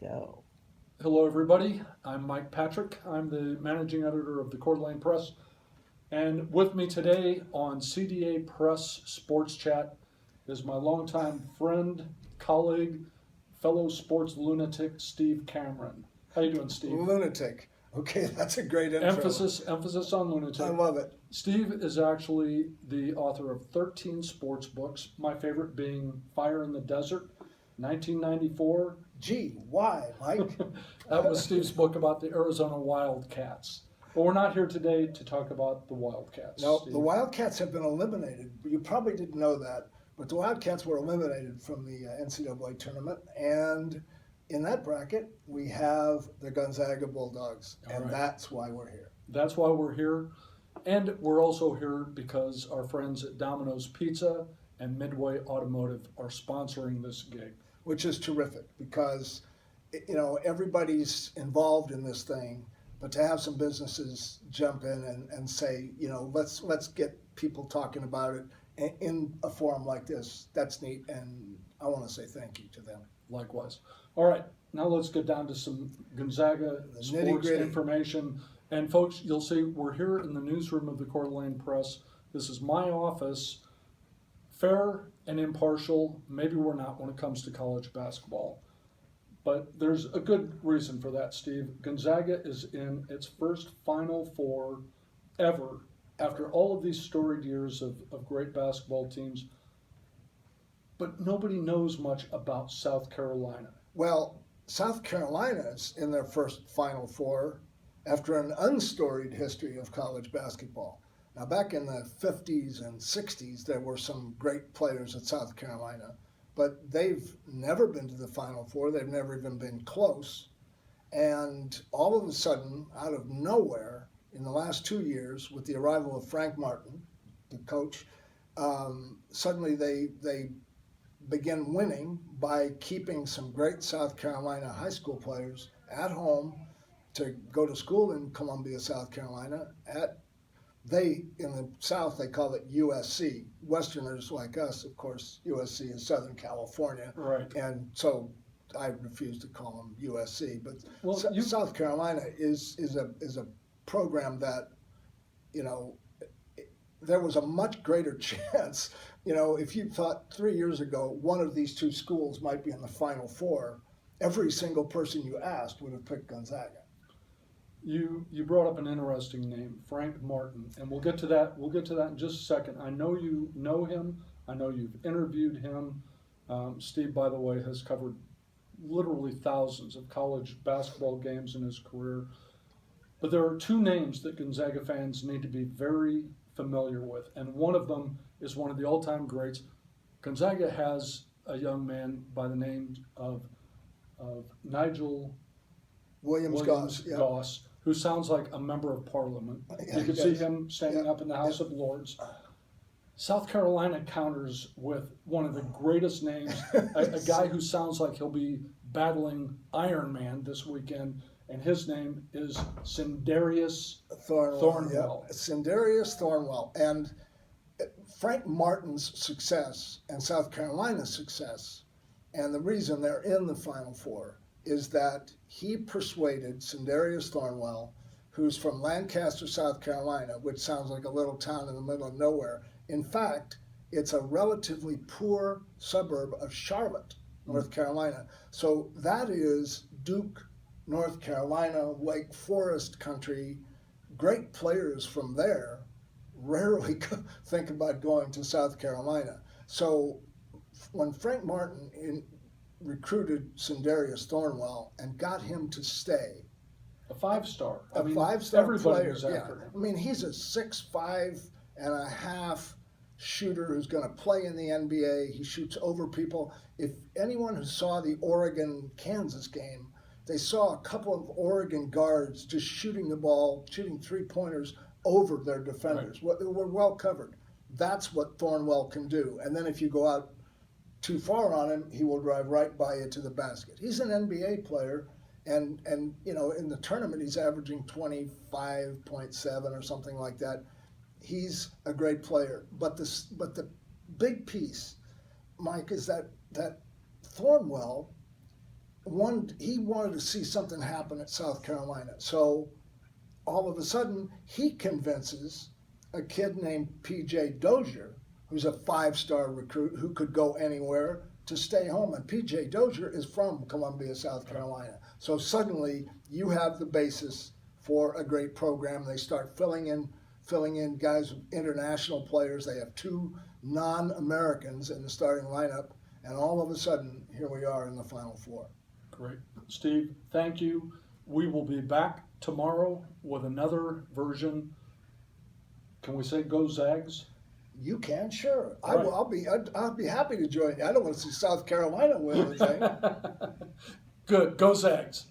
Go. Hello, everybody. I'm Mike Patrick. I'm the managing editor of the Coeur d'Alene Press. And with me today on CDA Press Sports Chat is my longtime friend, colleague, fellow sports lunatic, Steve Cameron. How you doing, Steve? Lunatic. Okay, that's a great intro. Emphasis on lunatic. I love it. Steve is actually the author of 13 sports books, my favorite being Fire in the Desert, 1994. Gee, why, Mike? That was Steve's book about the Arizona Wildcats. But we're not here today to talk about the Wildcats. No, Steve. the Wildcats have been eliminated. You probably didn't know that, but the Wildcats were eliminated from the NCAA tournament. And in that bracket, we have the Gonzaga Bulldogs, and right. That's why we're here. That's why we're here. And we're also here because our friends at Domino's Pizza and Midway Automotive are sponsoring this gig. Which is terrific because, everybody's involved in this thing, but to have some businesses jump in and say, let's get people talking about it in a forum like this, that's neat, and I want to say thank you to them. Likewise. All right, now let's get down to some Gonzaga sports nitty-gritty information. And folks, you'll see we're here in the newsroom of the Coeur d'Alene Press. This is my office. Fair and impartial, maybe we're not when it comes to college basketball. But there's a good reason for that, Steve. Gonzaga is in its first Final Four ever after all of these storied years of great basketball teams. But nobody knows much about South Carolina. Well, South Carolina's in their first Final Four after an unstoried history of college basketball. Now, back in the 50s and 60s, there were some great players at South Carolina, but they've never been to the Final Four. They've never even been close. And all of a sudden, out of nowhere, in the last 2 years, with the arrival of Frank Martin, the coach, suddenly they begin winning by keeping some great South Carolina high school players at home to go to school in Columbia, South Carolina. In the South, they call it USC. Westerners like us, of course, USC is Southern California. Right. And so I refuse to call them USC. But Well, South Carolina is a program that, there was a much greater chance. If you thought 3 years ago one of these two schools might be in the Final Four, every single person you asked would have picked Gonzaga. You brought up an interesting name, Frank Martin, and we'll get to that. We'll get to that in just a second. I know you know him. I know you've interviewed him. Steve, by the way, has covered literally thousands of college basketball games in his career. But there are two names that Gonzaga fans need to be very familiar with, and one of them is one of the all-time greats. Gonzaga has a young man by the name of Nigel Williams Goss. Yeah. Goss, who sounds like a member of parliament. You could see him standing up in the House of Lords. South Carolina counters with one of the greatest names, a guy who sounds like he'll be battling Iron Man this weekend, and his name is Sindarius Thornwell. Yeah. Sindarius Thornwell. And Frank Martin's success and South Carolina's success, and the reason they're in the Final Four, is that he persuaded Sindarius Thornwell, who's from Lancaster, South Carolina, which sounds like a little town in the middle of nowhere. In fact, it's a relatively poor suburb of Charlotte, North Carolina. So that is Duke, North Carolina, Wake Forest country. Great players from there rarely think about going to South Carolina. So when Frank Martin recruited Sindarius Thornwell and got him to stay. A five-star. Five-star everybody player. was after him. I mean, he's a 6'5.5" shooter who's going to play in the NBA. He shoots over people. If anyone who saw the Oregon-Kansas game, they saw a couple of Oregon guards just shooting the ball, shooting three-pointers over their defenders. Right. They were well covered. That's what Thornwell can do. And then if you go out too far on him, he will drive right by you to the basket. He's an NBA player, and in the tournament he's averaging 25.7 or something like that. He's a great player. But the big piece, Mike, is that Thornwell he wanted to see something happen at South Carolina. So all of a sudden, he convinces a kid named P.J. Dozier, who's a 5-star recruit who could go anywhere, to stay home. And P.J. Dozier is from Columbia, South Carolina. So suddenly, you have the basis for a great program. They start filling in guys, international players. They have 2 non-Americans in the starting lineup, and all of a sudden, here we are in the Final Four. Great. Steve, thank you. We will be back tomorrow with another version. Can we say Go Zags? You can, sure. Right. I'll be happy to join you. I don't want to see South Carolina win the thing. Good. Go Zags.